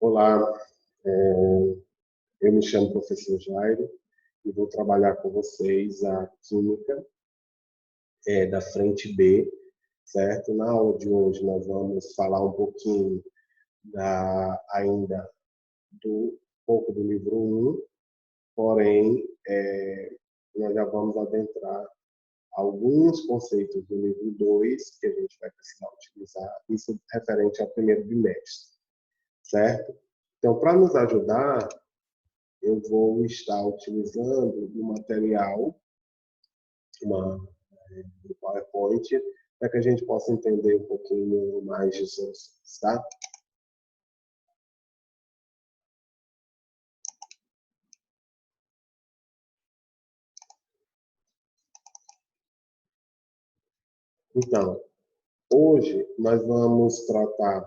Olá, eu me chamo professor Jairo e vou trabalhar com vocês a química da frente B, certo? Na aula de hoje nós vamos falar um pouquinho ainda do pouco do livro 1, porém nós já vamos adentrar alguns conceitos do livro 2 que a gente vai precisar utilizar, isso referente ao primeiro bimestre, certo? Então, para nos ajudar, eu vou estar utilizando o material, do PowerPoint, para que a gente possa entender um pouquinho mais de soluções, tá? Então, hoje nós vamos tratar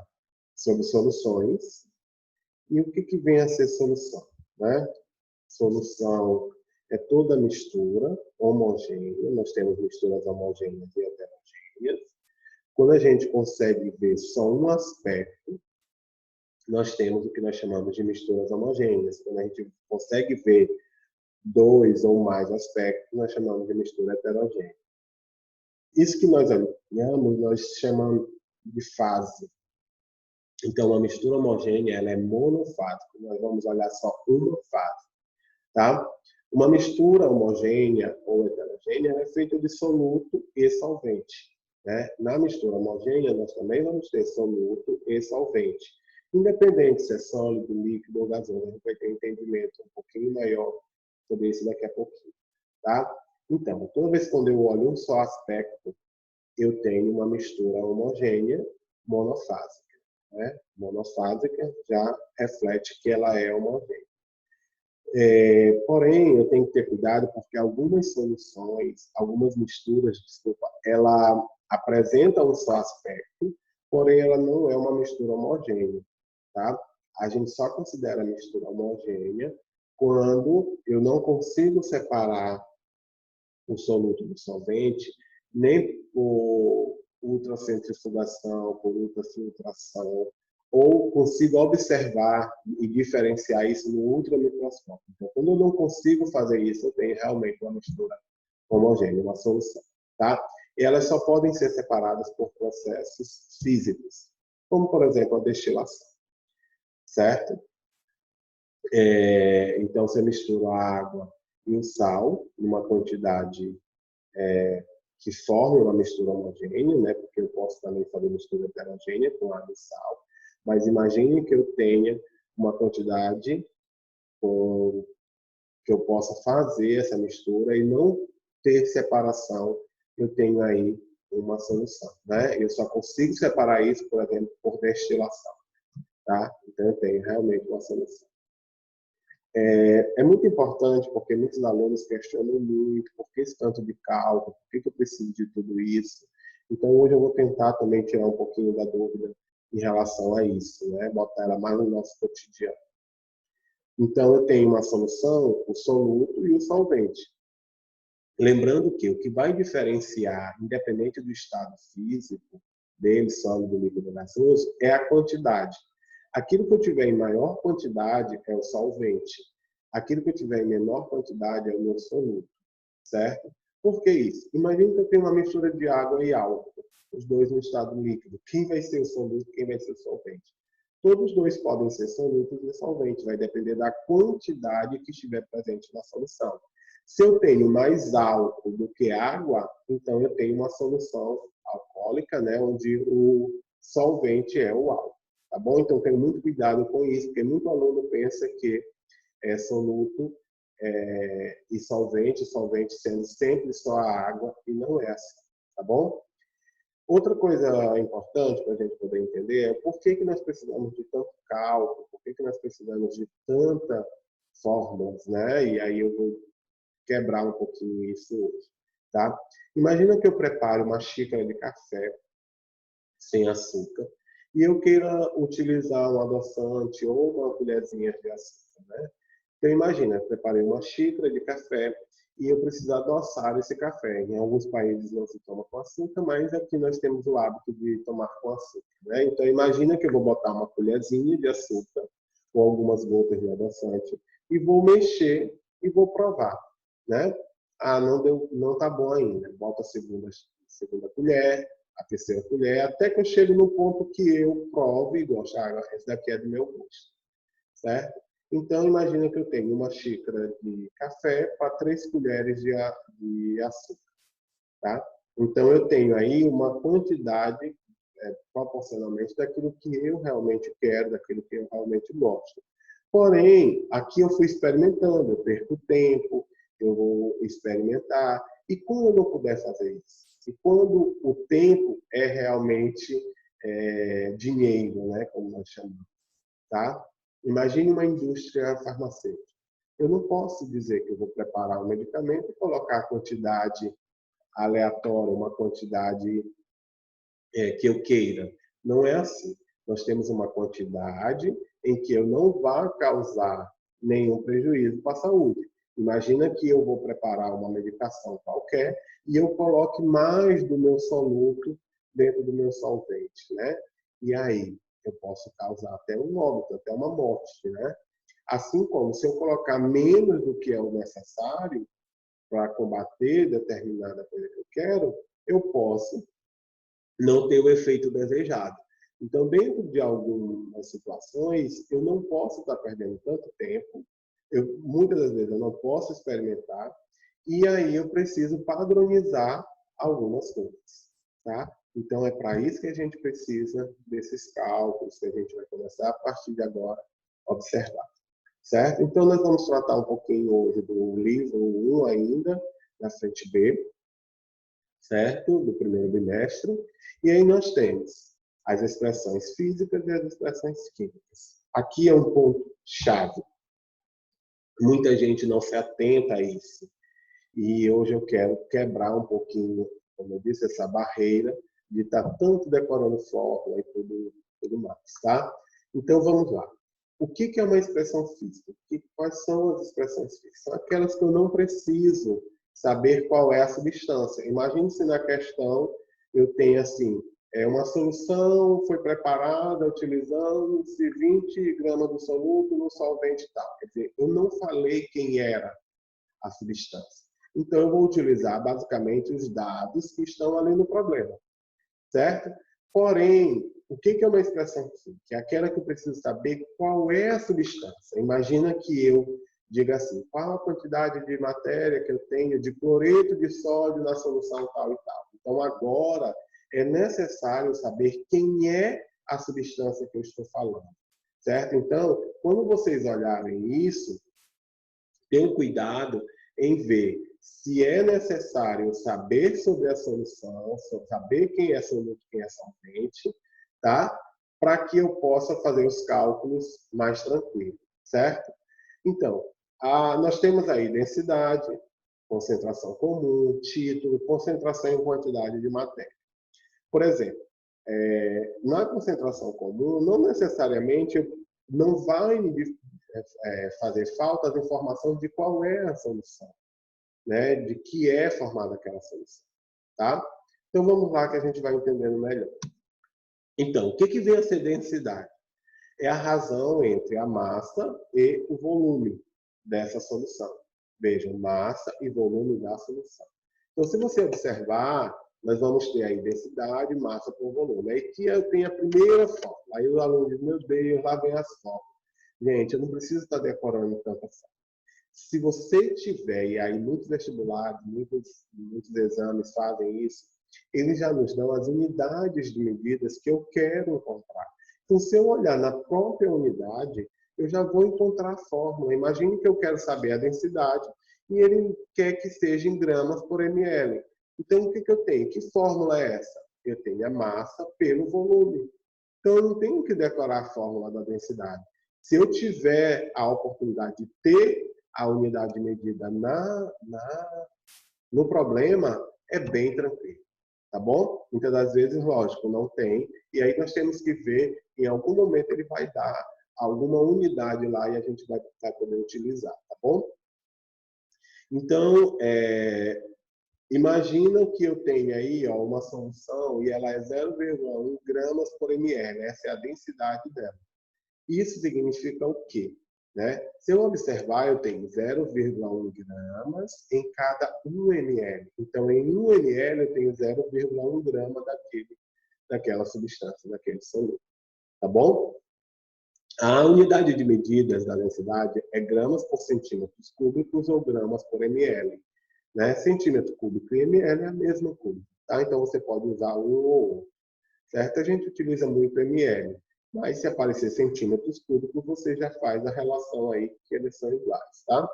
sobre soluções e o que vem a ser solução, né? Solução é toda mistura homogênea, nós temos misturas homogêneas e heterogêneas. Quando a gente consegue ver só um aspecto, nós temos o que nós chamamos de misturas homogêneas. Quando a gente consegue ver dois ou mais aspectos, nós chamamos de mistura heterogênea. Isso que nós olhamos, nós chamamos de fase. Então, a mistura homogênea ela é monofásica. Nós vamos olhar só uma fase, tá? Uma mistura homogênea ou heterogênea é feita de soluto e solvente, né? Na mistura homogênea, nós também vamos ter soluto e solvente. Independente se é sólido, líquido ou gasoso, a gente vai ter um entendimento um pouquinho maior sobre isso daqui a pouquinho, tá? Então, toda vez quando eu olho um só aspecto, eu tenho uma mistura homogênea monofásica, né? Monofásica já reflete que ela é homogênea. Porém, eu tenho que ter cuidado porque algumas soluções, algumas misturas, desculpa, ela apresenta um só aspecto, porém ela não é uma mistura homogênea, tá? A gente só considera a mistura homogênea quando eu não consigo separar o soluto do solvente, nem por ultracentrifugação, por ultrafiltração, ou consigo observar e diferenciar isso no ultramicroscópio. Então, quando eu não consigo fazer isso, eu tenho realmente uma mistura homogênea, uma solução, tá? E elas só podem ser separadas por processos físicos, como, por exemplo, a destilação, certo? Então, você mistura a água e o sal numa quantidade que forma uma mistura homogênea, né? Porque eu posso também fazer mistura heterogênea com água e sal, mas imagine que eu tenha uma quantidade que eu possa fazer essa mistura e não ter separação, eu tenho aí uma solução, né? Eu só consigo separar isso, por exemplo, por destilação, tá? Então eu tenho realmente uma solução. É muito importante porque muitos alunos questionam muito por que esse tanto de cálculo, por que eu preciso de tudo isso. Então, hoje eu vou tentar também tirar um pouquinho da dúvida em relação a isso, né? Botar ela mais no nosso cotidiano. Então, eu tenho uma solução, o soluto e o solvente. Lembrando que o que vai diferenciar, independente do estado físico dele, sólido, líquido, gasoso, é a quantidade. Aquilo que eu tiver em maior quantidade é o solvente. Aquilo que eu tiver em menor quantidade é o meu soluto, certo? Por que isso? Imagina que eu tenho uma mistura de água e álcool, os dois no estado líquido. Quem vai ser o soluto, quem vai ser o solvente? Todos os dois podem ser solutos e solventes, vai depender da quantidade que estiver presente na solução. Se eu tenho mais álcool do que água, então eu tenho uma solução alcoólica, né, onde o solvente é o álcool. Tá bom? Então, tenho muito cuidado com isso, porque muito aluno pensa que é soluto e solvente sendo sempre só a água, e não é assim, tá bom? Outra coisa importante para a gente poder entender é por que nós precisamos de tanto cálculo, por que nós precisamos de tantas fórmulas, né? E aí eu vou quebrar um pouquinho isso hoje, tá? Imagina que eu prepare uma xícara de café sem açúcar, e eu queira utilizar um adoçante ou uma colherzinha de açúcar, né? Então, imagina, eu preparei uma xícara de café e eu preciso adoçar esse café. Em alguns países não se toma com açúcar, mas aqui nós temos o hábito de tomar com açúcar, né? Então, imagina que eu vou botar uma colherzinha de açúcar ou algumas gotas de adoçante, e vou mexer e vou provar, né? Ah, não deu, não está bom ainda. Bota a segunda colher, a terceira colher, até que eu chego no ponto que eu provo e gosto. Ah, esse daqui é do meu gosto, certo? Então, imagina que eu tenho uma xícara de café para 3 colheres de açúcar, tá? Então, eu tenho aí uma quantidade proporcionalmente daquilo que eu realmente quero, daquilo que eu realmente gosto. Porém, aqui eu fui experimentando, eu perco tempo, eu vou experimentar. E quando eu não puder fazer isso? E quando o tempo é realmente dinheiro, né, como nós chamamos, tá? Imagine uma indústria farmacêutica. Eu não posso dizer que eu vou preparar um medicamento e colocar a quantidade aleatória, uma quantidade que eu queira. Não é assim. Nós temos uma quantidade em que eu não vá causar nenhum prejuízo para a saúde. Imagina que eu vou preparar uma medicação qualquer e eu coloque mais do meu soluto dentro do meu solvente, né? E aí eu posso causar até um óbito, até uma morte, né? Assim como se eu colocar menos do que é o necessário para combater determinada coisa que eu quero, eu posso não ter o efeito desejado. Então, dentro de algumas situações, eu não posso estar perdendo tanto tempo, muitas das vezes eu não posso experimentar, e aí eu preciso padronizar algumas coisas, tá? Então, é para isso que a gente precisa desses cálculos que a gente vai começar a partir de agora a observar, certo? Então, nós vamos tratar um pouquinho hoje do livro 1 ainda, na frente B, certo? Do primeiro bimestre. E aí nós temos as expressões físicas e as expressões químicas. Aqui é um ponto chave. Muita gente não se atenta a isso. E hoje eu quero quebrar um pouquinho, como eu disse, essa barreira de estar tanto decorando fórmula e tudo mais, tá? Então vamos lá. O que é uma expressão física? Quais são as expressões físicas? São aquelas que eu não preciso saber qual é a substância. Imagine se na questão eu tenho assim, uma solução foi preparada utilizando-se 20 gramas do soluto no solvente tal. Quer dizer, eu não falei quem era a substância. Então, eu vou utilizar basicamente os dados que estão ali no problema, certo? Porém, o que é uma expressão química? É aquela que eu preciso saber qual é a substância. Imagina que eu diga assim, qual a quantidade de matéria que eu tenho de cloreto de sódio na solução tal e tal. Então, agora é necessário saber quem é a substância que eu estou falando, certo? Então, quando vocês olharem isso, tenham cuidado em ver se é necessário saber sobre a solução, saber quem é soluto e quem é solvente, tá? Para que eu possa fazer os cálculos mais tranquilo, certo? Então, nós temos aí densidade, concentração comum, título, concentração em quantidade de matéria. Por exemplo, na concentração comum, não necessariamente não vai fazer falta as informações de qual é a solução, né? De que é formada aquela solução, tá? Então vamos lá que a gente vai entendendo melhor. Então, o que vem a ser densidade? É a razão entre a massa e o volume dessa solução. Vejam, massa e volume da solução. Então, se você observar, nós vamos ter aí densidade, massa por volume. Aí que eu tenho a primeira fórmula. Aí o aluno diz, meu Deus, lá vem as fórmulas. Gente, eu não preciso estar decorando tanta fórmula. Se você tiver, e aí muitos vestibulares, muitos exames fazem isso, eles já nos dão as unidades de medidas que eu quero encontrar. Então, se eu olhar na própria unidade, eu já vou encontrar a fórmula. Imagine que eu quero saber a densidade e ele quer que seja em gramas por ml. Então, o que eu tenho? Que fórmula é essa? Eu tenho a massa pelo volume. Então, eu não tenho que decorar a fórmula da densidade. Se eu tiver a oportunidade de ter a unidade de medida no problema, é bem tranquilo, tá bom? Muitas das vezes, lógico, não tem, e aí nós temos que ver, em algum momento ele vai dar alguma unidade lá e a gente vai poder utilizar, tá bom? Então, imagina que eu tenho aí uma solução e ela é 0,1 gramas por ml, essa é a densidade dela. Isso significa o quê? Né? Se eu observar, eu tenho 0,1 gramas em cada 1 ml. Então, em 1 ml, eu tenho 0,1 grama daquela substância, daquele solúvel. Tá bom? A unidade de medidas da densidade é gramas por centímetros cúbicos ou gramas por ml. Né? Centímetro cúbico e ml é a mesma coisa. Tá? Então, você pode usar um ou outro. Certo? A gente utiliza muito ml. Mas se aparecer centímetros cúbicos, você já faz a relação aí que eles são iguais. Tá?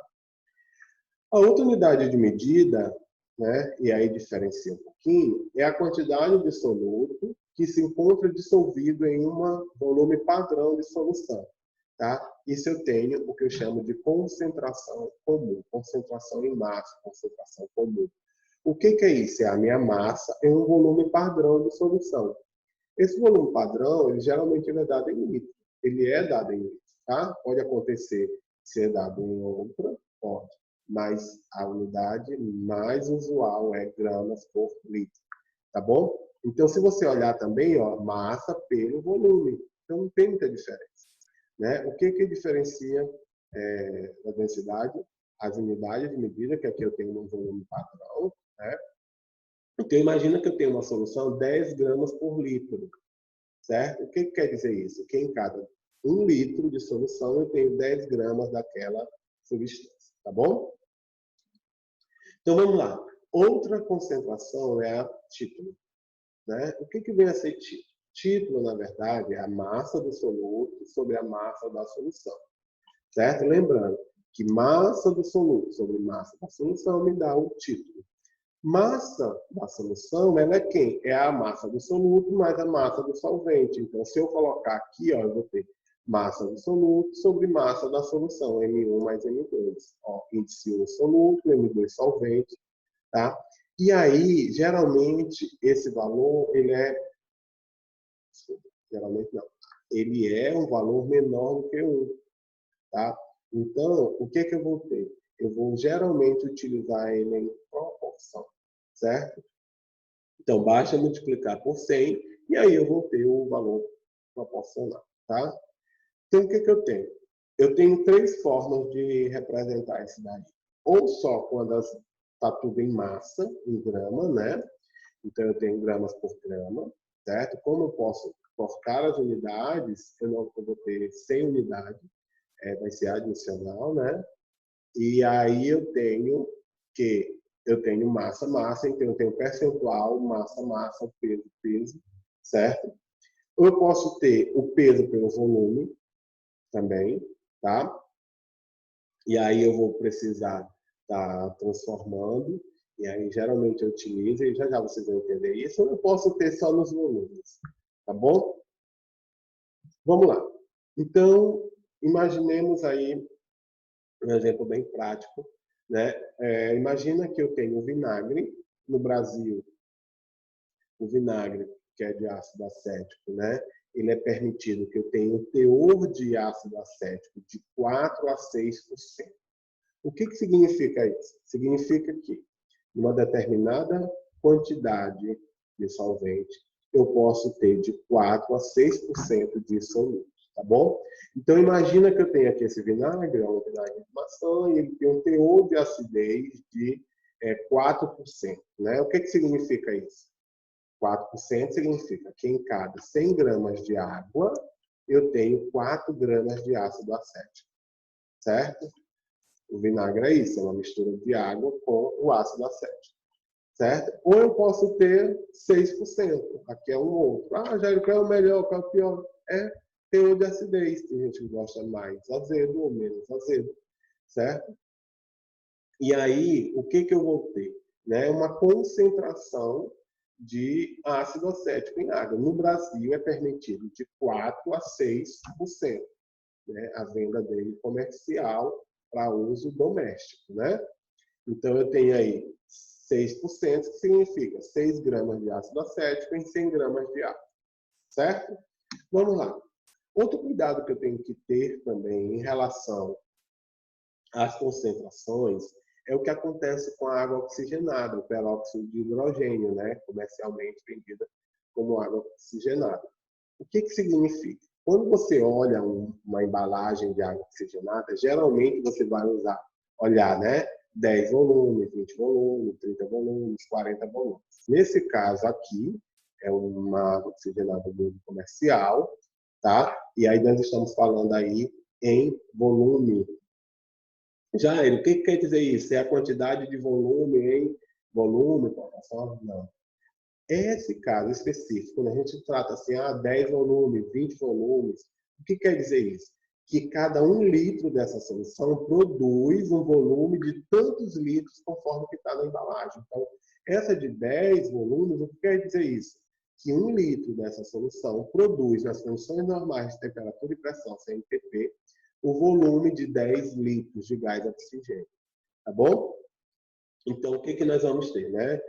A outra unidade de medida, né, e aí diferencia um pouquinho, é a quantidade de soluto que se encontra dissolvido em um volume padrão de solução. Tá? Isso eu tenho o que eu chamo de concentração comum, concentração em massa, concentração comum. O que é isso? É a minha massa em um volume padrão de solução. Esse volume padrão, ele geralmente é dado em litro. Ele é dado em litro, tá? Pode acontecer ser dado em outra, pode. Mas a unidade mais usual é gramas por litro, tá bom? Então, se você olhar também, ó, massa pelo volume. Então, não tem muita diferença. Né? O que diferencia a densidade? As unidades de medida, que aqui eu tenho um volume padrão. Né? Então, imagina que eu tenho uma solução 10 gramas por litro. Certo? O que quer dizer isso? Que em cada 1 litro de solução eu tenho 10 gramas daquela substância. Tá bom? Então, vamos lá. Outra concentração é a título. Né? O que vem a ser título? Título, na verdade, é a massa do soluto sobre a massa da solução. Certo? Lembrando que massa do soluto sobre massa da solução me dá o título. Massa da solução, ela é quem? É a massa do soluto mais a massa do solvente. Então, se eu colocar aqui, ó, eu vou ter massa do soluto sobre massa da solução, M1 mais M2. Ó, índice 1 soluto, M2 solvente. Tá? E aí, geralmente, esse valor, geralmente não. Ele é um valor menor do que 1. Tá? Então, o que eu vou ter? Eu vou geralmente utilizar ele em proporção, certo? Então, basta multiplicar por 100 e aí eu vou ter o valor proporcional, tá? Então, o que eu tenho? Eu tenho 3 formas de representar isso daí. Ou só quando está tudo em massa, em grama, né? Então, eu tenho gramas por grama, certo? Como eu posso cortar as unidades, eu vou ter 100 unidades, vai ser adicional, né? E aí eu tenho massa, então eu tenho percentual, massa, peso, certo? Ou eu posso ter o peso pelo volume também, tá? E aí eu vou precisar estar transformando, e aí geralmente eu utilizo, e já vocês vão entender isso, ou eu posso ter só nos volumes, tá bom? Vamos lá. Então, imaginemos aí um exemplo bem prático, né? Imagina que eu tenho vinagre, no Brasil, o vinagre, que é de ácido acético, né? Ele é permitido que eu tenha um teor de ácido acético de 4 a 6%. O que significa isso? Significa que uma determinada quantidade de solvente, eu posso ter de 4 a 6% de solúvel, tá bom? Então, imagina que eu tenho aqui esse vinagre, é um vinagre de maçã, e ele tem um teor de acidez de 4%. Né? O que significa isso? 4% significa que em cada 100 gramas de água, eu tenho 4 gramas de ácido acético, certo? O vinagre é isso, é uma mistura de água com o ácido acético, certo? Ou eu posso ter 6%, aqui é um outro. Ah, Jair, qual é o melhor, qual é o pior? É teor de acidez, tem gente que gosta mais azedo ou menos azedo, certo? E aí, o que eu vou ter? Né? Uma concentração de ácido acético em água. No Brasil, é permitido de 4 a 6%, né? A venda dele comercial para uso doméstico, né? Então, eu tenho aí 6%, que significa 6 gramas de ácido acético em 100 gramas de água, certo? Vamos lá. Outro cuidado que eu tenho que ter também em relação às concentrações é o que acontece com a água oxigenada, o peróxido de hidrogênio, né? Comercialmente vendida como água oxigenada. O que significa? Quando você olha uma embalagem de água oxigenada, geralmente você vai olhar, né? 10 volumes, 20 volumes, 30 volumes, 40 volumes. Nesse caso aqui, é uma água oxigenada do uso comercial, tá? E aí nós estamos falando aí em volume. Jair, o que quer dizer isso? É a quantidade de volume em volume, proporção? Não. Esse caso específico, quando a gente trata assim, 10 volumes, 20 volumes, o que quer dizer isso? Que cada 1 litro dessa solução produz um volume de tantos litros conforme que está na embalagem. Então, essa de 10 volumes, o que quer dizer isso? Que 1 litro dessa solução produz, nas condições normais de temperatura e pressão, CMPP, o volume de 10 litros de gás oxigênio. Tá bom? Então, o que nós vamos ter, né?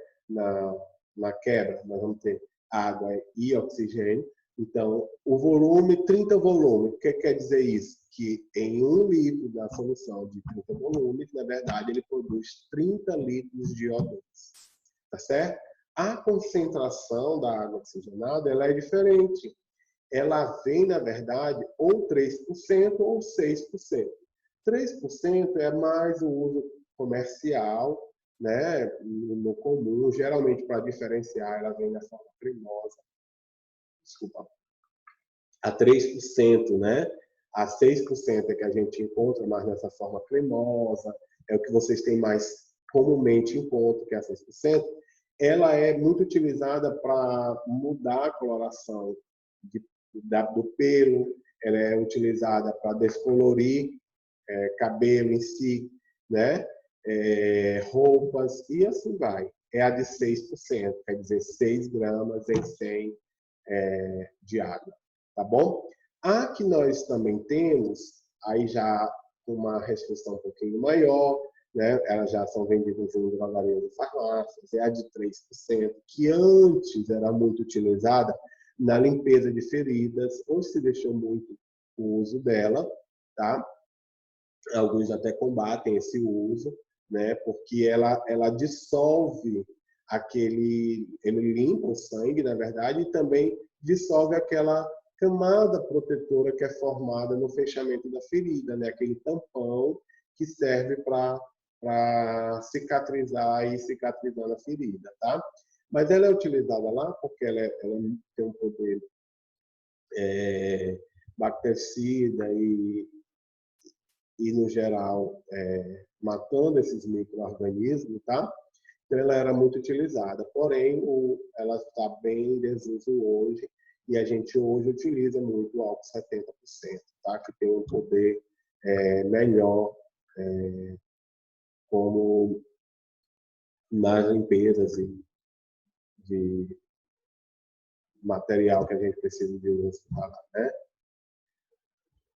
Na quebra, nós vamos ter água e oxigênio. Então, o volume, 30 volumes. O que quer dizer isso? Que em 1 litro da solução de 30 volumes, na verdade, ele produz 30 litros de O2. Tá certo? A concentração da água oxigenada ela é diferente. Ela vem, na verdade, ou 3% ou 6%. 3% é mais o uso comercial, né, no comum, geralmente para diferenciar, ela vem na forma cremosa. Desculpa. A 3%, né? A 6% é que a gente encontra mais nessa forma cremosa, é o que vocês têm mais comumente em conta, que é a 6%. Ela é muito utilizada para mudar a coloração do pelo, ela é utilizada para descolorir cabelo em si, né? Roupas e assim vai. É a de 6%, quer dizer, 6 gramas em 100 de água, tá bom? A que nós também temos, aí já uma restrição um pouquinho maior, né? Elas já são vendidas em drogarias e farmácias, é a de 3%, que antes era muito utilizada na limpeza de feridas, hoje se deixou muito o uso dela, tá? Alguns até combatem esse uso, né? Porque ela dissolve ele limpa o sangue, na verdade, e também dissolve aquela camada protetora que é formada no fechamento da ferida, né? Aquele tampão que serve para cicatrizar e cicatrizar a ferida, tá? Mas ela é utilizada lá porque ela tem um poder bactericida e no geral, matando esses micro-organismos, tá? Então, ela era muito utilizada. Porém, ela está bem em desuso hoje e a gente hoje utiliza muito o álcool 70%, tá? Que tem um poder melhor como nas limpezas de material que a gente precisa de hospitalar, né?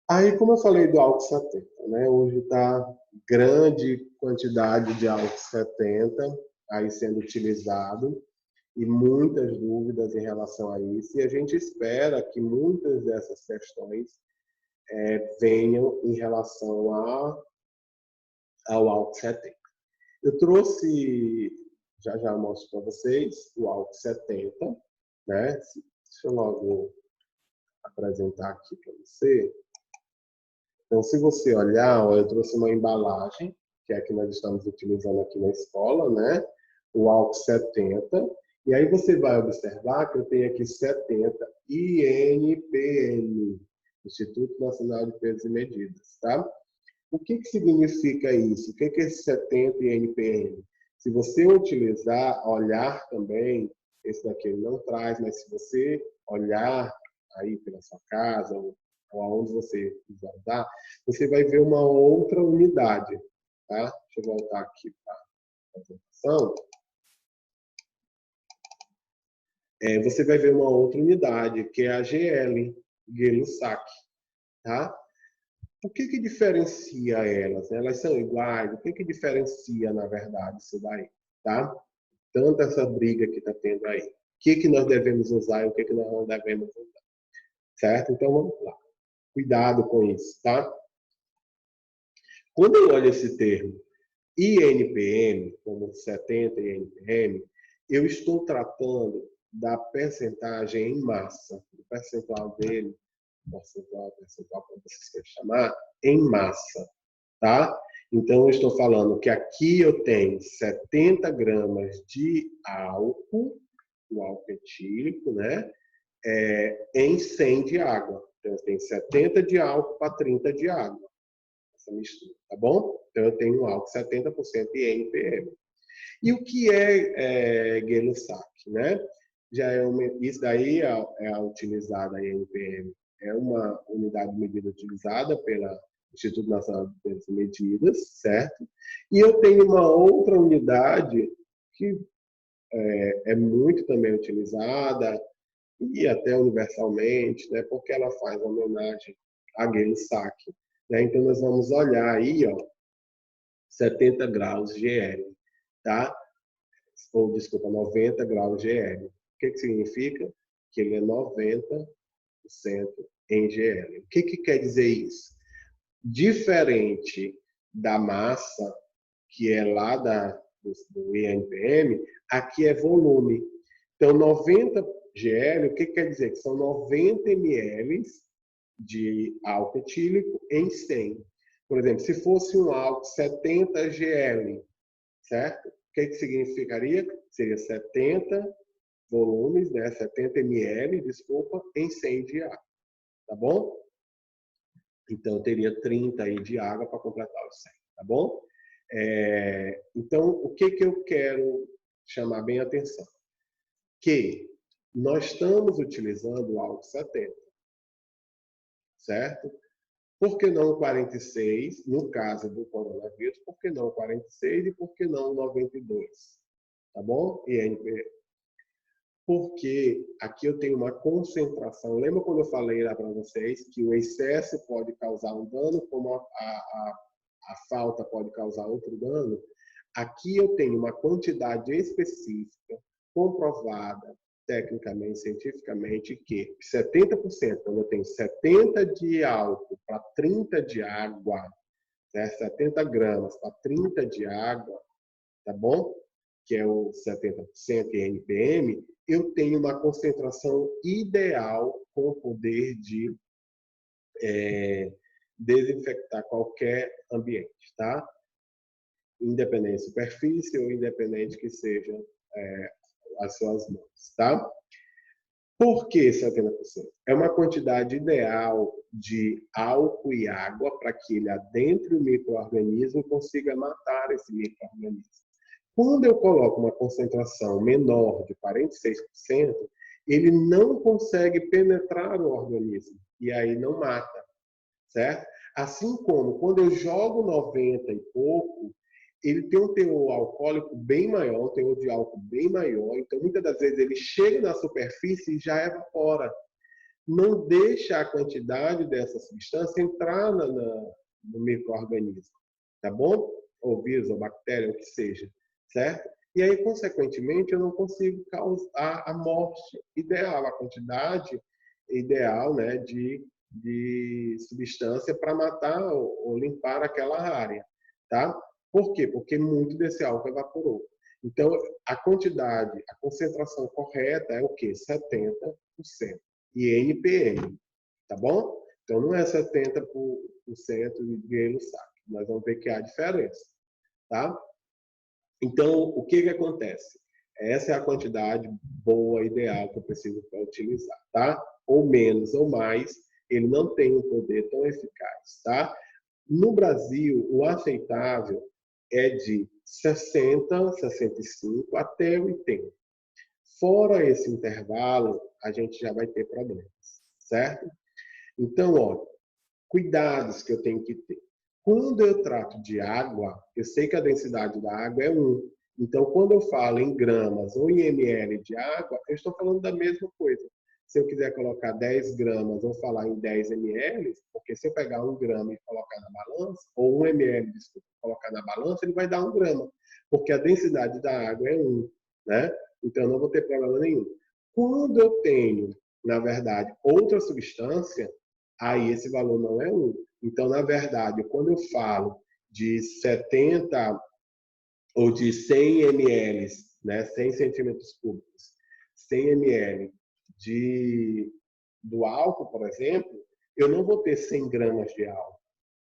Aí, como eu falei do álcool 70, né? Hoje está grande quantidade de álcool 70 aí sendo utilizado e muitas dúvidas em relação a isso. E a gente espera que muitas dessas questões venham em relação ao álcool 70. Eu trouxe, já mostro para vocês, o álcool 70, né? Deixa eu logo apresentar aqui para você. Então, se você olhar, eu trouxe uma embalagem, que é a que nós estamos utilizando aqui na escola, né? O álcool 70. E aí você vai observar que eu tenho aqui 70 INPM, Instituto Nacional de Pesos e Medidas, tá? O que significa isso? O que é esse 70 INPM? Se você olhar também, esse daqui ele não traz, mas se você olhar aí pela sua casa, ou aonde você quiser usar, você vai ver uma outra unidade, tá? Deixa eu voltar aqui para a apresentação. Você vai ver uma outra unidade, que é a GL, Gay-Lussac, tá? O que diferencia elas? Elas são iguais? O que diferencia, na verdade, isso daí, tá? Tanto essa briga que está tendo aí. O que nós devemos usar e o que nós não devemos usar, certo? Então, vamos lá. Cuidado com isso, tá? Quando eu olho esse termo INPM, como 70 INPM, eu estou tratando da percentagem em massa, o percentual dele percentual, como vocês querem chamar, em massa, tá? Então, eu estou falando que aqui eu tenho 70 gramas de álcool, o álcool etílico, né? Em 100 de água. Então, eu tenho 70 de álcool para 30 de água, essa mistura, tá bom? Então, eu tenho um álcool 70% e NPM. E o que é Gay-Lussac, né? Isso daí é utilizada em NPM. É uma unidade de medida utilizada pelo Instituto Nacional de Pesos e Medidas, certo? E eu tenho uma outra unidade que é muito também utilizada e até universalmente, né? Porque ela faz homenagem a Gay-Lussac, né? Então nós vamos olhar aí, ó, 70 graus GL, tá? Ou desculpa, 90 graus GL. O que significa? Que ele é 90% em GL. O que quer dizer isso? Diferente da massa, que é lá do INPM, aqui é volume. Então, 90 GL, o que quer dizer? Que são 90 ml de álcool etílico em 100. Por exemplo, se fosse um álcool 70 GL, certo? O que significaria? Seria 70 volumes, né? 70 ml, desculpa, em 100 de água, tá bom? Então, eu teria 30 aí de água para completar os 100, tá bom? Então, o que eu quero chamar bem a atenção? Que nós estamos utilizando o álcool 70, certo? Por que não 46, no caso do coronavírus, por que não 46 e por que não 92? Tá bom? Porque aqui eu tenho uma concentração. Lembra quando eu falei lá para vocês que o excesso pode causar um dano, como a falta pode causar outro dano? Aqui eu tenho uma quantidade específica, comprovada, tecnicamente, cientificamente, que 70%, quando eu tenho 70 de álcool para 30 de água, né, 70 gramas para 30 de água, tá bom? Que é o 70% em NPM, eu tenho uma concentração ideal com o poder de desinfectar qualquer ambiente, tá? Independente de superfície ou independente que seja as suas mãos, tá? Por que 70%? É uma quantidade ideal de álcool e água para que ele adentre o micro-organismo e consiga matar esse micro-organismo. Quando eu coloco uma concentração menor de 46%, ele não consegue penetrar o organismo e aí não mata, certo? Assim como quando eu jogo 90 e pouco, ele tem um teor alcoólico bem maior, um teor de álcool bem maior, então muitas das vezes ele chega na superfície e já evapora. Não deixa a quantidade dessa substância entrar no micro-organismo, tá bom? Ou vírus, ou bactéria, o que seja, certo? E aí, consequentemente, eu não consigo causar a morte ideal, a quantidade ideal, né, de substância para matar ou limpar aquela área, tá? Por quê? Porque muito desse álcool evaporou. Então, a quantidade, a concentração correta é o quê? 70%. E NPM, tá bom? Então, não é 70% de Gay-Lussac. Nós vamos ver que há diferença, tá? Então, o que acontece? Essa é a quantidade boa, ideal que eu preciso para utilizar, tá? Ou menos ou mais, ele não tem um poder tão eficaz, tá? No Brasil, o aceitável é de 60, 65 até 80. Fora esse intervalo, a gente já vai ter problemas, certo? Então, ó, cuidados que eu tenho que ter. Quando eu trato de água, eu sei que a densidade da água é 1. Então, quando eu falo em gramas ou em ml de água, eu estou falando da mesma coisa. Se eu quiser colocar 10 gramas, eu vou falar em 10 ml, porque se eu pegar 1 grama e colocar na balança, ou 1 ml, desculpa, colocar na balança, ele vai dar 1 grama, porque a densidade da água é 1, né? Então, eu não vou ter problema nenhum. Quando eu tenho, na verdade, outra substância, aí esse valor não é 1. Então, na verdade, quando eu falo de 70 ou de 100 ml, né, 100 centímetros cúbicos, 100 ml do álcool, por exemplo, eu não vou ter 100 gramas de álcool,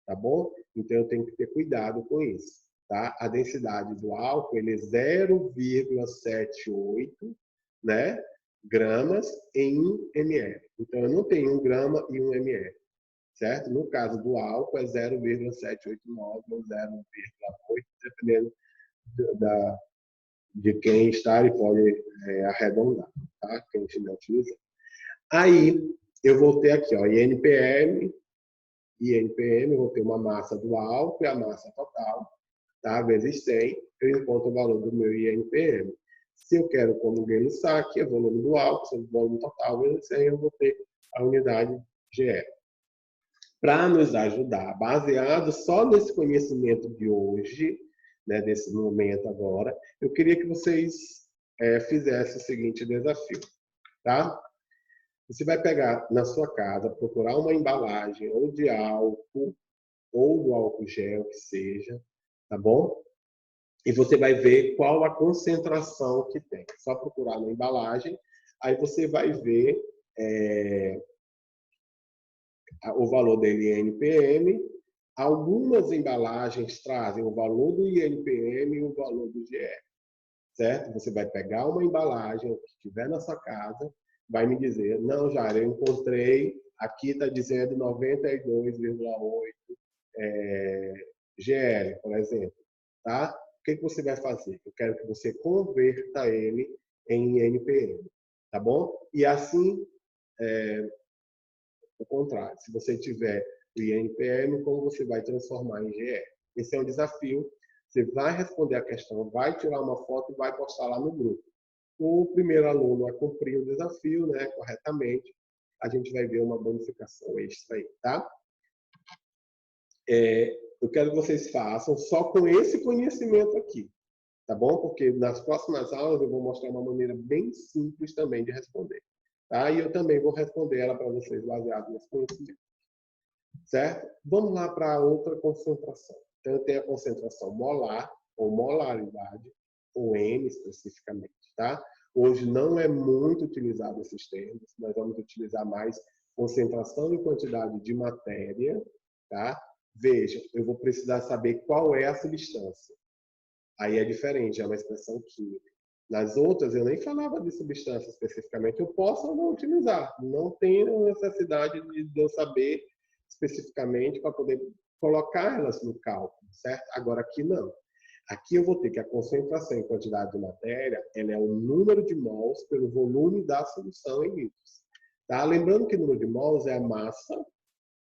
tá bom? Então, eu tenho que ter cuidado com isso, tá? A densidade do álcool, ele é 0,78, né, gramas em 1 ml. Então, eu não tenho 1 grama e 1 ml, certo? No caso do álcool, é 0,789 ou 0,8, dependendo de quem está e pode arredondar, tá? Quem estiver utilizando. Aí, eu vou ter aqui, ó, INPM, vou ter uma massa do álcool e a massa total, tá? Vezes 100, eu encontro o valor do meu INPM. Se eu quero como ganho saque, é volume do álcool, o volume total vezes 100, eu vou ter a unidade GE. Para nos ajudar, baseado só nesse conhecimento de hoje, né, desse momento agora, eu queria que vocês fizessem o seguinte desafio, tá? Você vai pegar na sua casa, procurar uma embalagem ou de álcool, ou do álcool gel, que seja, tá bom? E você vai ver qual a concentração que tem. Só procurar na embalagem, aí você vai ver o valor dele em NPM. Algumas embalagens trazem o valor do INPM e o valor do GE, certo? Você vai pegar uma embalagem, o que estiver na sua casa, vai me dizer, não, Jair, eu encontrei, aqui está dizendo 92,8 GL, por exemplo, tá? O que você vai fazer? Eu quero que você converta ele em NPM, tá bom? E assim, o contrário, se você tiver o INPM, como você vai transformar em GE? Esse é um desafio. Você vai responder a questão, vai tirar uma foto e vai postar lá no grupo. O primeiro aluno a cumprir o desafio, né, corretamente, a gente vai ver uma bonificação extra aí, tá? Eu quero que vocês façam só com esse conhecimento aqui, tá bom? Porque nas próximas aulas eu vou mostrar uma maneira bem simples também de responder, tá? E eu também vou responder ela para vocês baseado nesse conhecimento, certo? Vamos lá para outra concentração. Então, eu tenho a concentração molar, ou molaridade, ou M especificamente, tá? Hoje não é muito utilizado esses termos, nós vamos utilizar mais concentração e quantidade de matéria, tá? Veja, eu vou precisar saber qual é a substância. Aí é diferente, é uma expressão química. Nas outras, eu nem falava de substância especificamente, eu posso ou não utilizar. Não tenho necessidade de eu saber especificamente para poder colocar elas no cálculo, certo? Agora, aqui não. Aqui eu vou ter que a concentração em quantidade de matéria, ela é o número de mols pelo volume da solução em litros. Tá? Lembrando que o número de mols é a massa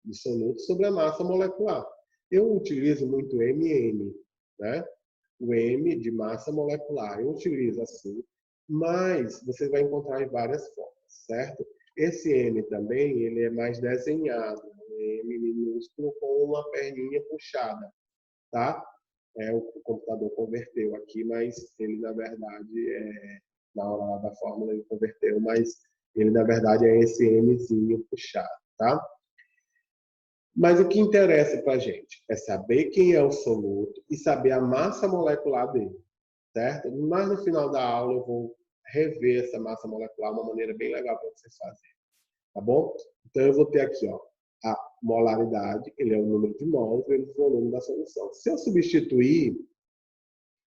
do soluto sobre a massa molecular. Eu utilizo muito MM, né? O M de massa molecular. Eu utilizo assim, mas você vai encontrar em várias formas, certo? Esse M também, ele é mais desenhado, um M minúsculo com uma perninha puxada, tá? O computador converteu aqui, mas ele, na verdade, na hora lá da fórmula ele converteu, mas ele, na verdade, é esse Mzinho puxado, tá? Mas o que interessa para a gente é saber quem é o soluto e saber a massa molecular dele, certo? Mas no final da aula eu vou rever essa massa molecular, uma maneira bem legal para vocês fazerem, tá bom? Então eu vou ter aqui, ó, a molaridade, ele é o número de mols vezes o volume da solução. Se eu substituir,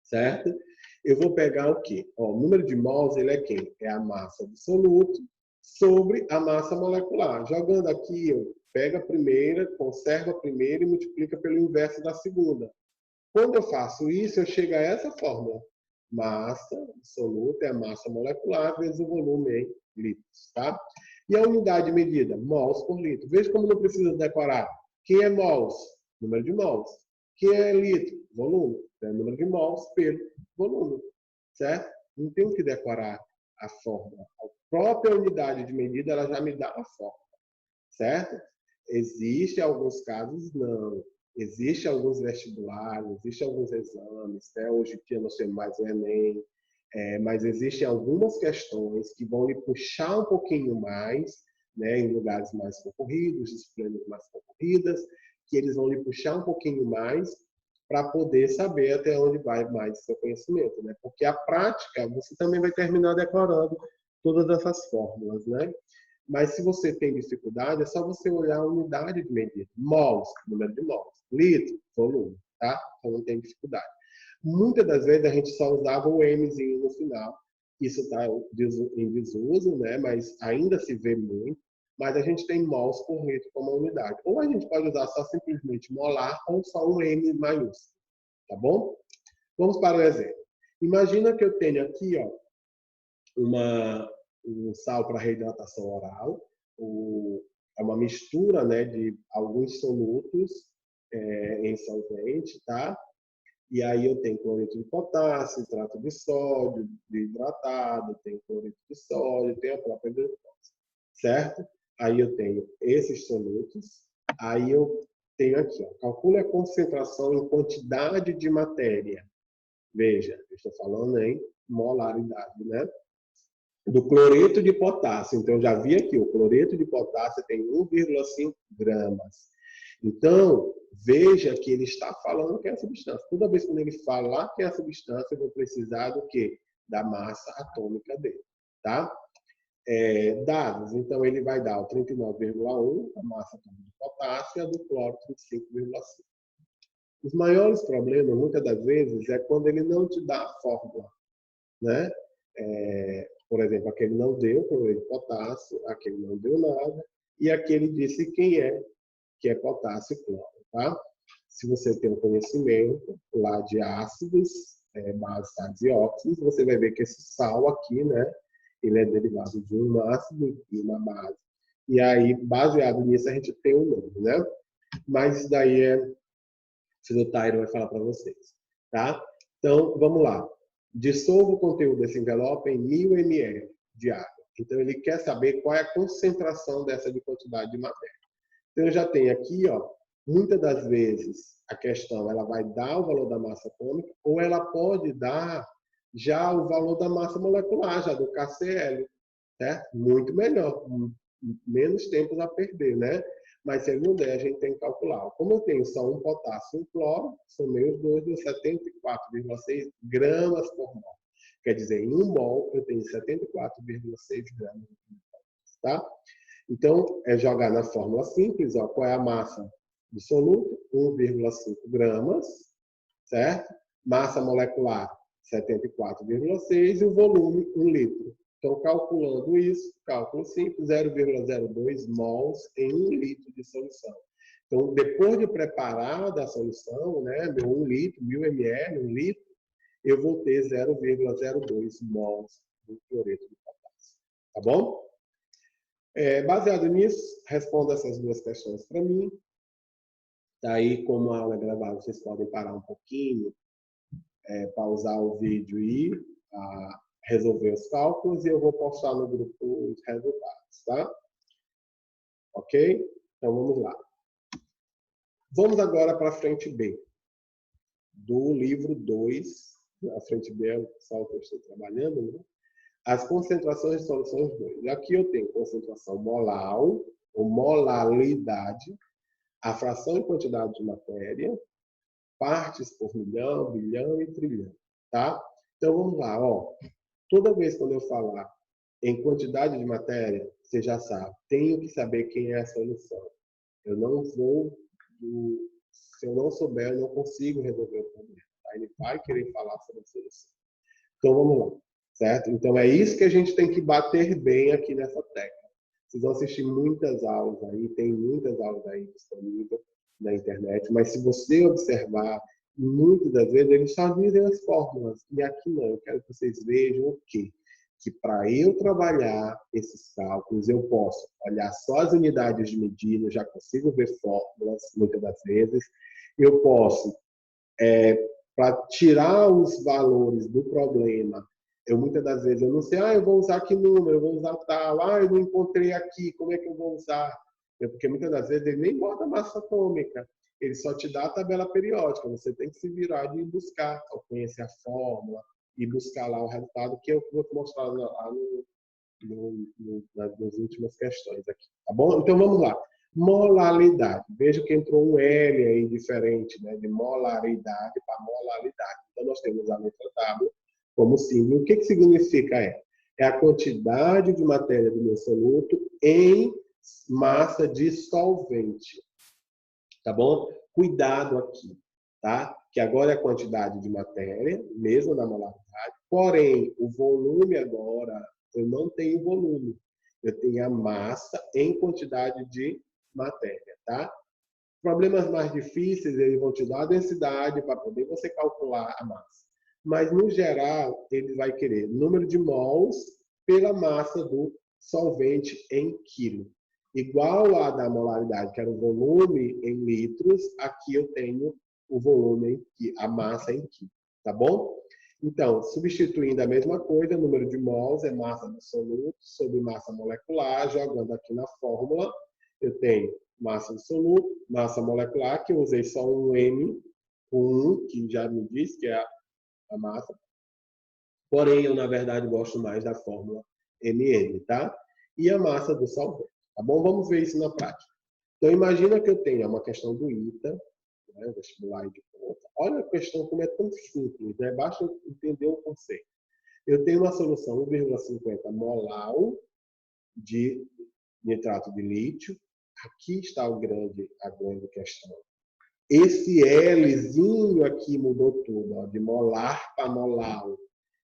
certo? Eu vou pegar o quê? Ó, o número de mols, ele é quem? É a massa do soluto sobre a massa molecular. Jogando aqui, eu pego a primeira, conservo a primeira e multiplica pelo inverso da segunda. Quando eu faço isso, eu chego a essa fórmula. Massa absoluta é a massa molecular vezes o volume em litros, tá? E a unidade medida? Mols por litro. Veja como não precisa decorar. Quem é mols? Número de mols. Quem é litro? Volume. É o número de mols pelo volume, certo? Não tenho que decorar a fórmula. A própria unidade de medida, ela já me dá a fórmula, certo? Existem alguns casos, não. Existem alguns vestibulares, existem alguns exames, né? Hoje em dia nós temos mais o Enem, mas existem algumas questões que vão lhe puxar um pouquinho mais, né? Em lugares mais concorridos, disciplinas mais concorridas, que eles vão lhe puxar um pouquinho mais para poder saber até onde vai mais o seu conhecimento, né? Porque a prática, você também vai terminar decorando todas essas fórmulas, né? Mas se você tem dificuldade, é só você olhar a unidade de medida. Mols, número de mols. Litro, volume, tá? Então não tem dificuldade. Muitas das vezes a gente só usava o Mzinho no final. Isso está em desuso, né? Mas ainda se vê muito. Mas a gente tem mols por litro como unidade. Ou a gente pode usar só simplesmente molar ou só um M maiúsculo, tá bom? Vamos para o exemplo. Imagina que eu tenho aqui, ó, um sal para reidratação oral, é uma mistura, né, de alguns solutos em solvente, tá? E aí eu tenho cloreto de potássio, citrato de sódio, hidratado, tenho cloreto de sódio, tenho a própria glicose, certo? Aí eu tenho esses solutos, aí eu tenho aqui, ó, calcule a concentração em quantidade de matéria. Veja, eu estou falando em molaridade, né? Do cloreto de potássio. Então, já vi aqui, o cloreto de potássio tem 1,5 gramas. Então, veja que ele está falando que é a substância. Toda vez que ele falar que é a substância, eu vou precisar do quê? Da massa atômica dele, tá? Dados, então ele vai dar o 39,1, a massa atômica de potássio, e a do cloro, 35,5. Os maiores problemas, muitas das vezes, é quando ele não te dá a fórmula, né? Por exemplo, aquele não deu cloreto de potássio, aquele não deu nada, e aquele disse quem é, que é potássio e cloro, tá? Se você tem um conhecimento lá de ácidos, bases, sais e óxidos, você vai ver que esse sal aqui, né, ele é derivado de um ácido e uma base. E aí, baseado nisso, a gente tem o nome, né? Mas isso daí o Tairo vai falar para vocês, tá? Então, vamos lá. Dissolva o conteúdo desse envelope em 1000 ml de água. Então, ele quer saber qual é a concentração dessa de quantidade de matéria. Então, eu já tenho aqui, ó, muitas das vezes, a questão ela vai dar o valor da massa atômica ou ela pode dar já o valor da massa molecular, já do KCl, certo? Muito melhor, menos tempo a perder, né? Mas se ele não der, a gente tem que calcular. Como eu tenho só um potássio e um cloro, somei os dois, deu 74,6 gramas por mol. Quer dizer, em um mol eu tenho 74,6 gramas, tá? Então, é jogar na fórmula simples, ó, qual é a massa do soluto? 1,5 gramas, certo? Massa molecular, 74,6 e o volume, 1 litro. Então, calculando isso, cálculo simples, 0,02 mols em 1 litro de solução. Então, depois de preparar a solução, né, meu 1 litro, 1000 ml, 1 litro, eu vou ter 0,02 mols do cloreto de potássio. Tá bom? Baseado nisso, responda essas duas questões para mim. Daí, como a aula é gravada, vocês podem parar um pouquinho, pausar o vídeo e resolver os cálculos e eu vou postar no grupo os resultados, tá? Ok? Então, vamos lá. Vamos agora para a frente B, do livro 2. A frente B é o sal que eu estou trabalhando, né? As concentrações de soluções 2. Aqui eu tenho concentração molar, ou molaridade, a fração e quantidade de matéria, partes por milhão, bilhão e trilhão, tá? Então, vamos lá, ó. Toda vez quando eu falar em quantidade de matéria, você já sabe, tenho que saber quem é a solução. Eu não vou, se eu não souber, eu não consigo resolver o problema. Tá? Ele vai querer falar sobre a solução. Então, vamos lá, certo? Então, é isso que a gente tem que bater bem aqui nessa tecla. Vocês vão assistir muitas aulas aí, tem muitas aulas aí disponíveis na internet, mas se você observar, muitas das vezes eles só dizem as fórmulas, e aqui não, eu quero que vocês vejam o quê? Que para eu trabalhar esses cálculos, eu posso olhar só as unidades de medida, eu já consigo ver fórmulas, muitas das vezes, eu posso, para tirar os valores do problema, muitas das vezes, eu não sei, eu vou usar que número, eu vou usar tal, eu não encontrei aqui, como é que eu vou usar? Porque muitas das vezes ele nem bota massa atômica, ele só te dá a tabela periódica, você tem que se virar de buscar, conhecer a fórmula e buscar lá o resultado, que eu vou te mostrar lá nas últimas questões aqui, tá bom? Então vamos lá. Molaridade. Veja que entrou um L aí diferente, né? De molaridade para molaridade. Então nós temos a letra W como símbolo. O que significa E? é a quantidade de matéria do meu soluto em massa de solvente. Tá bom? Cuidado aqui, tá? Que agora é a quantidade de matéria, mesmo na molaridade, porém, o volume agora, eu não tenho volume. Eu tenho a massa em quantidade de matéria, tá? Problemas mais difíceis, eles vão te dar a densidade para poder você calcular a massa. Mas, no geral, ele vai querer número de mols pela massa do solvente em quilo. Igual a da molaridade, que era o volume em litros, aqui eu tenho o volume, a massa em quilo, tá bom? Então, substituindo a mesma coisa, número de mols é massa do soluto sobre massa molecular, jogando aqui na fórmula, eu tenho massa do soluto, massa molecular, que eu usei só um M, com 1, que já me diz que é a massa. Porém, eu, na verdade, gosto mais da fórmula MN, tá? E a massa do solvente, tá bom? Vamos ver isso na prática. Então, imagina que eu tenha uma questão do ITA, né, vestibular de conta. Olha a questão como é tão simples, né? Basta entender o conceito. Eu tenho uma solução 1,50 molar de nitrato de lítio. Aqui está a grande questão. Esse Lzinho aqui mudou tudo, ó, de molar para molar.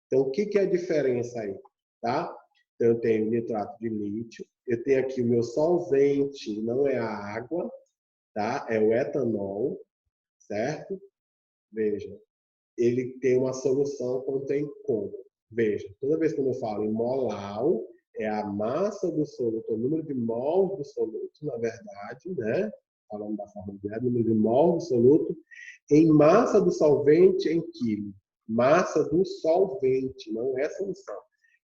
Então, o que é a diferença aí? Tá? Então, eu tenho nitrato de lítio, eu tenho aqui o meu solvente, não é a água, tá? É o etanol, certo? Veja, ele tem uma solução, contém como? Veja, toda vez que eu falo em molar, é a massa do soluto, o número de mols do soluto, na verdade, né? Falando da forma de número de mols do soluto, em massa do solvente em quilo. Massa do solvente, não é solução.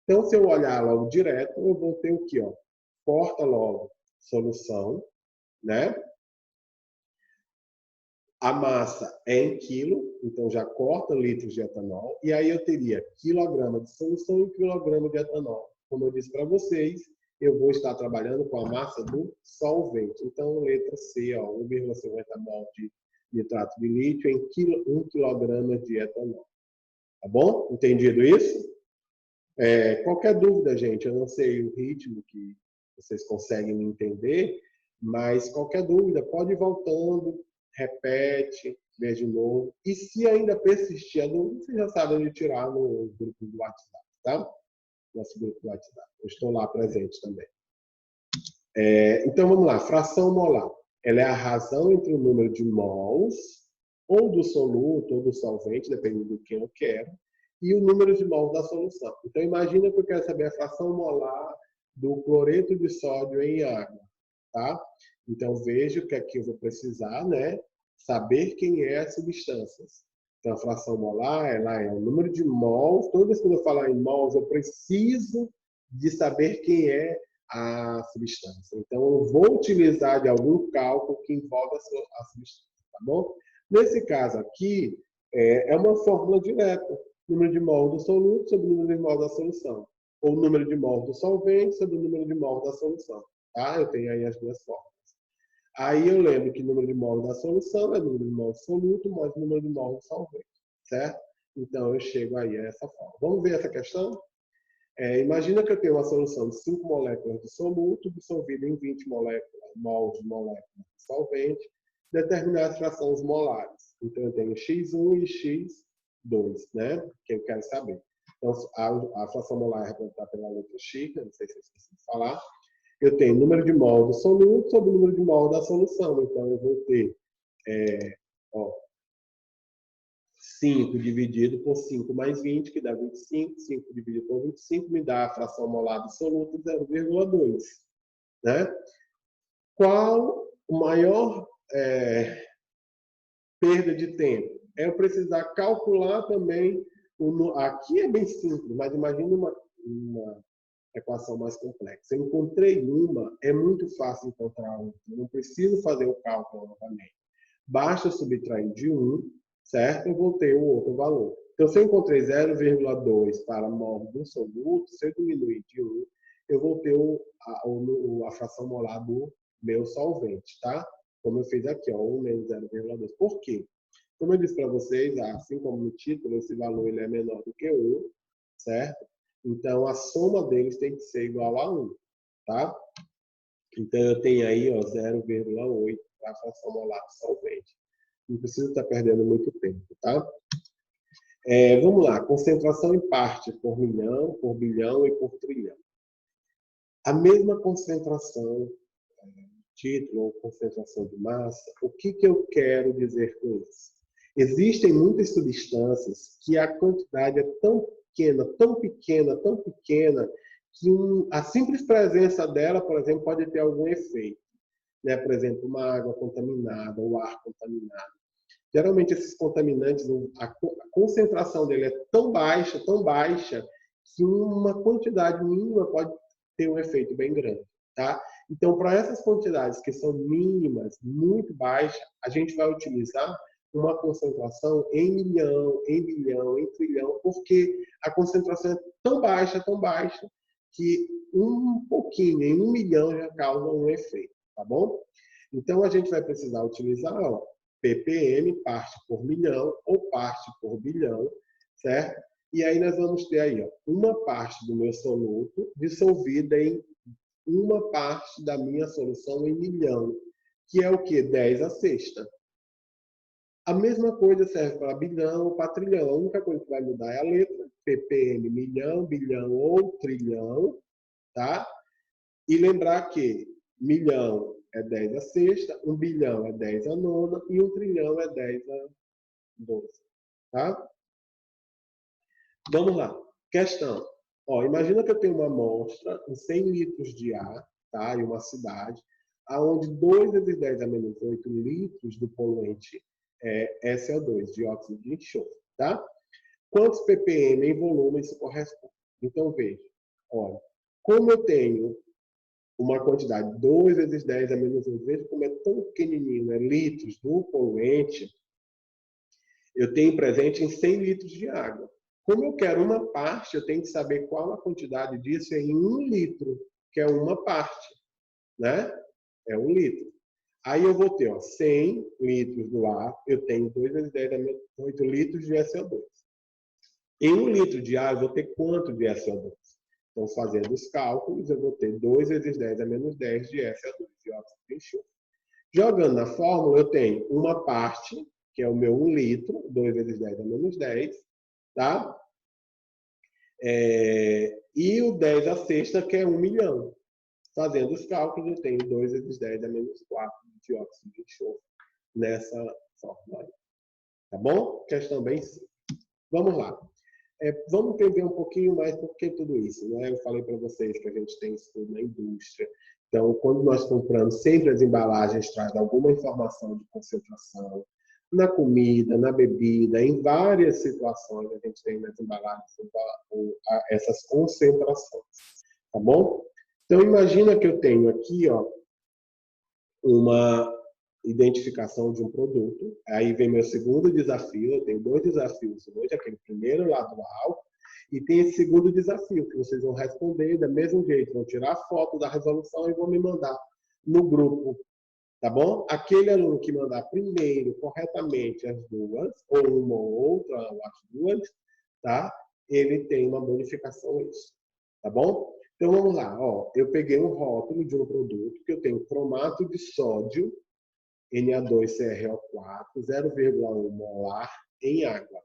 Então, se eu olhar logo direto, eu vou ter o quê? Ó? Corta logo solução, né? A massa é em quilo, então já corta litros de etanol, e aí eu teria quilograma de solução e quilograma de etanol. Como eu disse para vocês, eu vou estar trabalhando com a massa do solvente. Então, letra C, 1,50 mol de nitrato de lítio em 1 kg de etanol. Tá bom? Entendido isso? Qualquer dúvida, gente, eu não sei o ritmo que vocês conseguem me entender, mas qualquer dúvida, pode ir voltando, repete, vê de novo. E se ainda persistir a dúvida, você já sabe onde tirar no grupo do WhatsApp, tá? Nosso grupo do WhatsApp. Eu estou lá presente também. Então, vamos lá. Fração molar. Ela é a razão entre o número de mols, ou do soluto, ou do solvente, dependendo do que eu quero, e o número de mols da solução. Então, imagina que eu quero saber a fração molar do cloreto de sódio em água, tá? Então, vejo que aqui eu vou precisar, né, saber quem é as substâncias. Então, a fração molar, ela é o número de mols. Toda vez que eu falar em mols, eu preciso de saber quem é a substância. Então, eu vou utilizar de algum cálculo que envolve a substância, tá bom? Nesse caso aqui, é uma fórmula direta. Número de mol do soluto sobre o número de mol da solução. Ou número de mol do solvente sobre o número de mol da solução. Tá? Eu tenho aí as duas fórmulas. Aí eu lembro que o número de mol da solução é o número de mol do soluto mais o número de mol do solvente. Certo? Então, eu chego aí a essa forma. Vamos ver essa questão? Imagina que eu tenho uma solução de 5 moléculas de soluto dissolvido em 20 mols de moléculas de solvente, determinar as frações molares. Então, eu tenho X1 e X2, né? Que eu quero saber. Então, a fração molar é representada pela letra X, não sei se eu esqueci de falar. Eu tenho o número de mol do soluto sobre o número de mol da solução. Então, eu vou ter 5 dividido por 5 mais 20, que dá 25. 5 dividido por 25 me dá a fração molar do soluto, 0,2. Né? Qual o maior perda de tempo? É eu precisar calcular também, aqui é bem simples, mas imagine uma equação mais complexa. Eu encontrei uma, é muito fácil encontrar outra. Eu não preciso fazer o cálculo novamente. Basta subtrair de 1, certo? Eu vou ter o outro valor. Então, se eu encontrei 0,2 para mol do soluto, se eu diminuir de 1, eu vou ter a fração molar do meu solvente, tá? Como eu fiz aqui, 1 menos 0,2. Por quê? Como eu disse para vocês, assim como no título, esse valor ele é menor do que 1, certo? Então, a soma deles tem que ser igual a 1, tá? Então, eu tenho aí, ó, 0,8 para a fração molar do solvente. Não precisa estar perdendo muito tempo, tá? Vamos lá, concentração em parte por milhão, por bilhão e por trilhão. A mesma concentração, título ou concentração de massa, o que eu quero dizer com isso? Existem muitas substâncias que a quantidade é tão pequena, tão pequena, tão pequena, que a simples presença dela, por exemplo, pode ter algum efeito. Né? Por exemplo, uma água contaminada, o ar contaminado. Geralmente, esses contaminantes, a concentração dele é tão baixa, que uma quantidade mínima pode ter um efeito bem grande. Tá? Então, para essas quantidades que são mínimas, muito baixas, a gente vai utilizar uma concentração em milhão, em bilhão, em trilhão, porque a concentração é tão baixa, que um pouquinho, em 1 milhão, já causa um efeito. Tá bom? Então, a gente vai precisar utilizar, ó, ppm, parte por milhão, ou parte por bilhão, certo? E aí nós vamos ter aí, ó, uma parte do meu soluto dissolvida em uma parte da minha solução em milhão, que é o quê? 10 a sexta. A mesma coisa serve para bilhão ou para trilhão. A única coisa que vai mudar é a letra, ppm, milhão, bilhão ou trilhão, tá? E lembrar que milhão é 10 a sexta, 1 bilhão é 10 a nona e 1 trilhão é 10 a 12. Tá? Vamos lá. Questão. Ó, imagina que eu tenho uma amostra em 100 litros de ar, tá? Em uma cidade, onde 2 vezes 10 a menos 8 litros do poluente é SO2, dióxido de enxofre. Tá? Quantos ppm em volume isso corresponde? Então, veja. Olha, como eu tenho uma quantidade 2 vezes 10 a menos 1, veja como é tão pequenininho, né? Litros do poluente, eu tenho presente em 100 litros de água. Como eu quero uma parte, eu tenho que saber qual a quantidade disso em 1 litro, que é uma parte, né? É 1 litro. Aí eu vou ter, ó, 100 litros do ar, eu tenho 2 vezes 10 a menos 8 litros de SO2. Em 1 litro de ar, eu vou ter quanto de SO2? Então, fazendo os cálculos, eu vou ter 2 vezes 10 a menos 10 de SO2, dióxido de enxofre. Jogando na fórmula, eu tenho uma parte, que é o meu 1 litro, 2 vezes 10 a menos 10, tá? E o 10 a sexta, que é 1 milhão. Fazendo os cálculos, eu tenho 2 vezes 10 a menos 4 de dióxido de enxofre nessa fórmula aí. Tá bom? Questão bem simples. Vamos lá. Vamos entender um pouquinho mais por que tudo isso. Né? Eu falei para vocês que a gente tem estudo na indústria. Então, quando nós compramos, sempre as embalagens trazem alguma informação de concentração na comida, na bebida, em várias situações a gente tem nas embalagens essas concentrações. Tá bom? Então, imagina que eu tenho aqui, ó, uma identificação de um produto. Aí vem meu segundo desafio. Eu tenho 2 desafios hoje, aquele primeiro lá do álcool, e tem esse segundo desafio, que vocês vão responder do mesmo jeito, vão tirar a foto da resolução e vão me mandar no grupo, tá bom? Aquele aluno que mandar primeiro corretamente as duas, ou uma ou outra, ou as duas, tá? Ele tem uma bonificação extra, tá bom? Então vamos lá, ó, eu peguei um rótulo de um produto que eu tenho cromato de sódio Na2CrO4, 0,1 molar em água.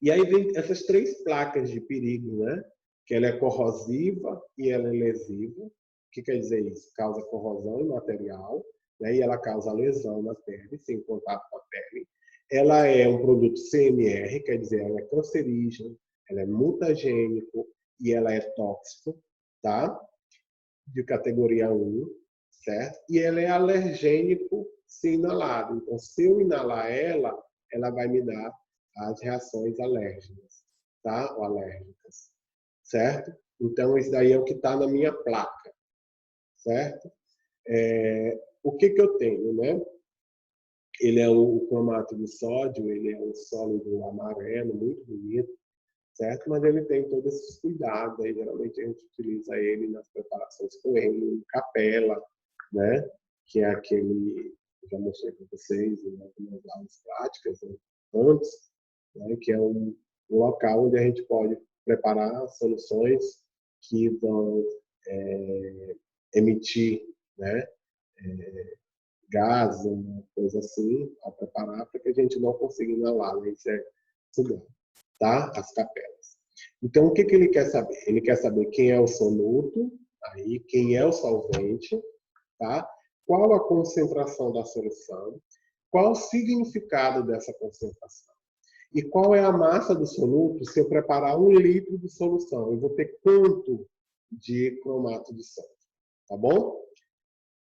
E aí vem essas 3 placas de perigo, né? Que ela é corrosiva e ela é lesiva. O que quer dizer isso? Causa corrosão em material, né? E ela causa lesão na pele, sem contato com a pele. Ela é um produto CMR, quer dizer, ela é cancerígena, ela é mutagênico e ela é tóxico, tá? De categoria 1, certo? E ela é alergênico se inalado. Então, se eu inalar ela vai me dar as reações alérgicas, tá? Ou alérgicas, certo? Então, isso daí é o que está na minha placa, certo? O que eu tenho, né? Ele é o cromato de sódio, ele é um sólido amarelo, muito bonito, certo? Mas ele tem todos esses cuidados, aí geralmente a gente utiliza ele nas preparações com ele, em capela, né? Que é aquele, já mostrei para vocês em algumas aulas práticas, né? Antes, né? Que é um local onde a gente pode preparar soluções que vão emitir, né, gás, uma coisa assim, ao preparar, para que a gente não consiga inalar, né? Isso é sugado, tá? As capelas. Então, o que ele quer saber? Ele quer saber quem é o soluto, aí, quem é o solvente, tá? Qual a concentração da solução, qual o significado dessa concentração e qual é a massa do soluto se eu preparar 1 litro de solução. Eu vou ter quanto de cromato de sódio, tá bom?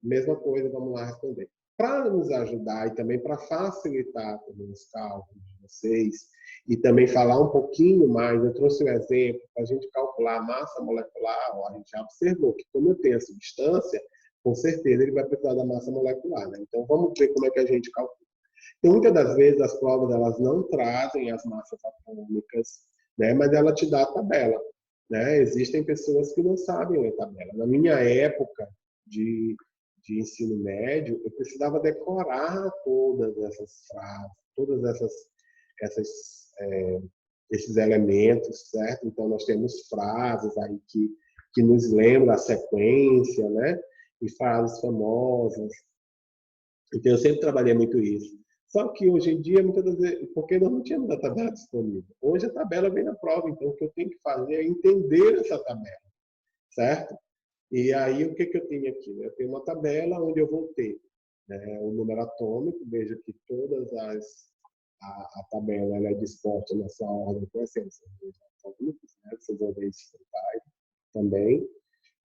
Mesma coisa, vamos lá responder. Para nos ajudar e também para facilitar também os cálculos de vocês, e também falar um pouquinho mais, eu trouxe um exemplo para a gente calcular a massa molecular. Ó, a gente já observou que, como eu tenho a substância, com certeza ele vai precisar da massa molecular, né? Então, vamos ver como é que a gente calcula. Então, muitas das vezes, as provas elas não trazem as massas atômicas, né? Mas ela te dá a tabela, né? Existem pessoas que não sabem ler tabela. Na minha época de ensino médio, eu precisava decorar todas essas frases, todas esses elementos, certo? Então, nós temos frases aí que nos lembram a sequência, né? E frases famosas. Então, eu sempre trabalhei muito isso. Só que hoje em dia, muitas das vezes, porque nós não tínhamos a tabela disponível. Hoje a tabela vem na prova, então o que eu tenho que fazer é entender essa tabela, certo? E aí, o que eu tenho aqui? Eu tenho uma tabela onde eu vou ter, né, o número atômico. Veja que todas a tabela ela é disposta nessa ordem crescente, né? Vocês vão ver isso também.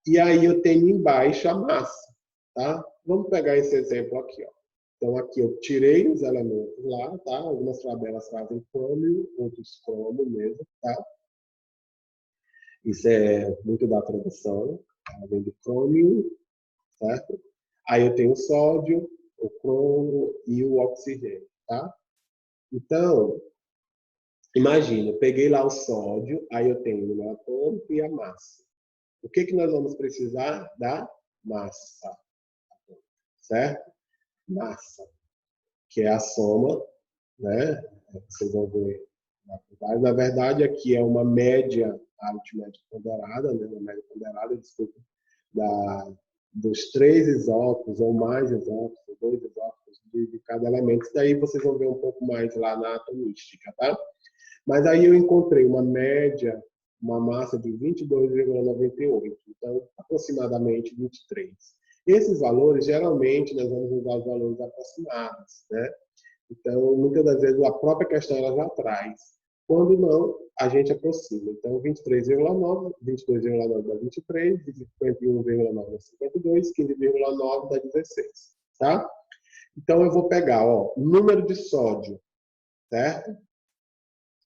E aí eu tenho embaixo a massa, tá? Vamos pegar esse exemplo aqui, ó. Então, aqui eu tirei os elementos lá, tá? Algumas tabelas fazem crômio, outros cromo mesmo, tá? Isso é muito da tradução, tá? Vem de crômio, certo? Aí eu tenho o sódio, o cromo e o oxigênio, tá? Então, imagina, eu peguei lá o sódio, aí eu tenho o número atômico e a massa. O que nós vamos precisar? Da massa, certo? Massa, que é a soma, né? Vocês vão ver na verdade, aqui é uma média aritmética ponderada, né? Uma média ponderada, desculpa, dos 3 isótopos ou mais isótopos, 2 isótopos de cada elemento. Isso daí vocês vão ver um pouco mais lá na atomística, tá? Mas aí eu encontrei uma média, uma massa de 22,98, então aproximadamente 23. Esses valores, geralmente, nós vamos usar os valores aproximados, né? Então, muitas das vezes, a própria questão ela já traz. Quando não, a gente aproxima. Então, 23,9, 22,9 dá 23, 51,9 dá 52, 15,9 dá 16, tá? Então, eu vou pegar, ó, o número de sódio, certo?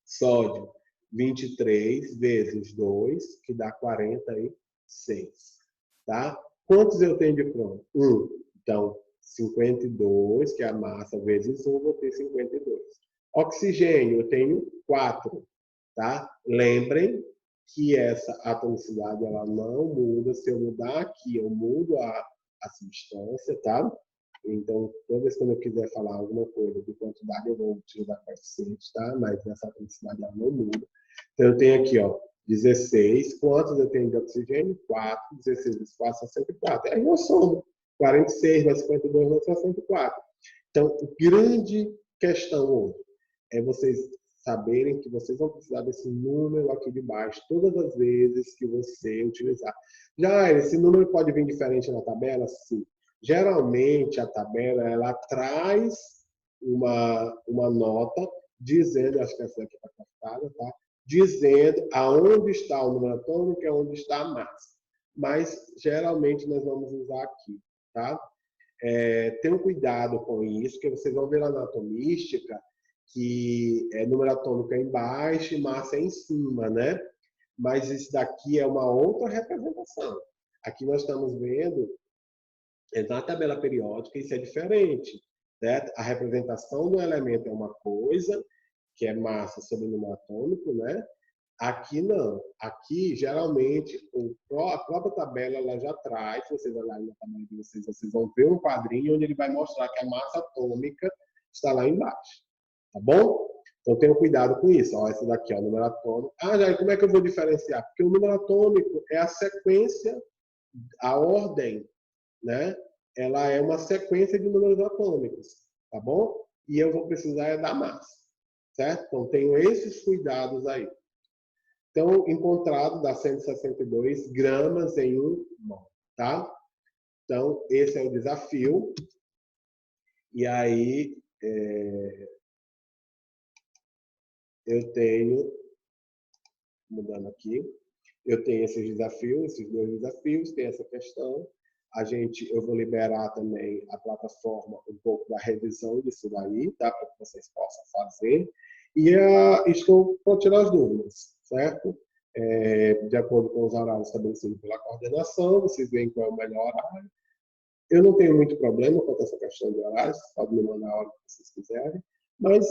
Sódio, 23 vezes 2, que dá 46, tá? Quantos eu tenho de cromo? 1. Então, 52, que é a massa, vezes 1, vou ter 52. Oxigênio, eu tenho 4, tá? Lembrem que essa atomicidade ela não muda. Se eu mudar aqui, eu mudo a substância, tá? Então, toda vez que eu quiser falar alguma coisa de quantidade, eu vou utilizar coeficiente, tá? Mas essa atomicidade ela não muda. Então, eu tenho aqui, ó, 16. Quantos eu tenho de oxigênio? 4. 16 vezes 4, 64. Aí eu somo. 46 mais 52 mais 64. Então, a grande questão hoje é vocês saberem que vocês vão precisar desse número aqui de baixo todas as vezes que você utilizar. Já esse número pode vir diferente na tabela? Sim. Geralmente, a tabela ela traz uma nota dizendo, acho que essa aqui está cortada, tá? Dizendo aonde está o número atômico e aonde está a massa. Mas, geralmente, nós vamos usar aqui, tá? Tenham cuidado com isso, que vocês vão ver lá na atomística que número atômico é embaixo e massa é em cima, né? Mas isso daqui é uma outra representação. Aqui nós estamos vendo, na tabela periódica, isso é diferente, certo? A representação do elemento é uma coisa, que é massa sobre número atômico, né? Aqui não. Aqui, geralmente, a própria tabela ela já traz, se vocês olharem na tabela de vocês, vocês vão ver um quadrinho onde ele vai mostrar que a massa atômica está lá embaixo. Tá bom? Então, tenham cuidado com isso. Ó, esse daqui é o número atômico. Ah, Jair, como é que eu vou diferenciar? Porque o número atômico é a sequência, a ordem, né? Ela é uma sequência de números atômicos, tá bom? E eu vou precisar da massa, certo? Então, tenho esses cuidados aí. Então, encontrado dá 162 gramas em 1 mol, tá? Então, esse é o desafio. E aí, eu tenho, mudando aqui, eu tenho esses desafios, esses 2 desafios, tem essa questão. Eu vou liberar também a plataforma um pouco da revisão disso daí, tá? Para que vocês possam fazer. E estou para tirar as dúvidas, certo? De acordo com os horários estabelecidos pela coordenação, vocês veem qual é o melhor horário. Eu não tenho muito problema com essa questão de horários, vocês podem me mandar a hora que vocês quiserem, mas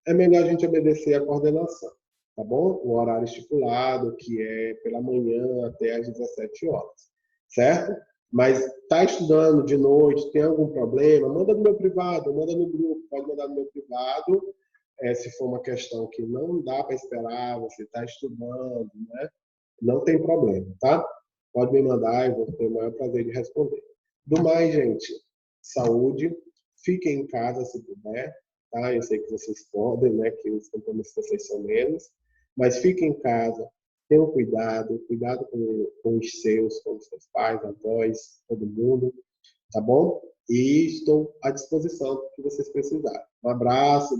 é melhor a gente obedecer a coordenação, tá bom? O horário estipulado, que é pela manhã até às 17 horas, certo? Mas está estudando de noite, tem algum problema, manda no meu privado, manda no grupo, pode mandar no meu privado, se for uma questão que não dá para esperar, você está estudando, né? Não tem problema, tá? Pode me mandar, eu vou ter o maior prazer de responder. Do mais, gente, saúde, fiquem em casa se puder, tá? Eu sei que vocês podem, né? Que os compromissos de vocês são menos, mas fiquem em casa, tenham cuidado, cuidado com os seus pais, avós, todo mundo, tá bom? E estou à disposição do que vocês precisarem. Um abraço,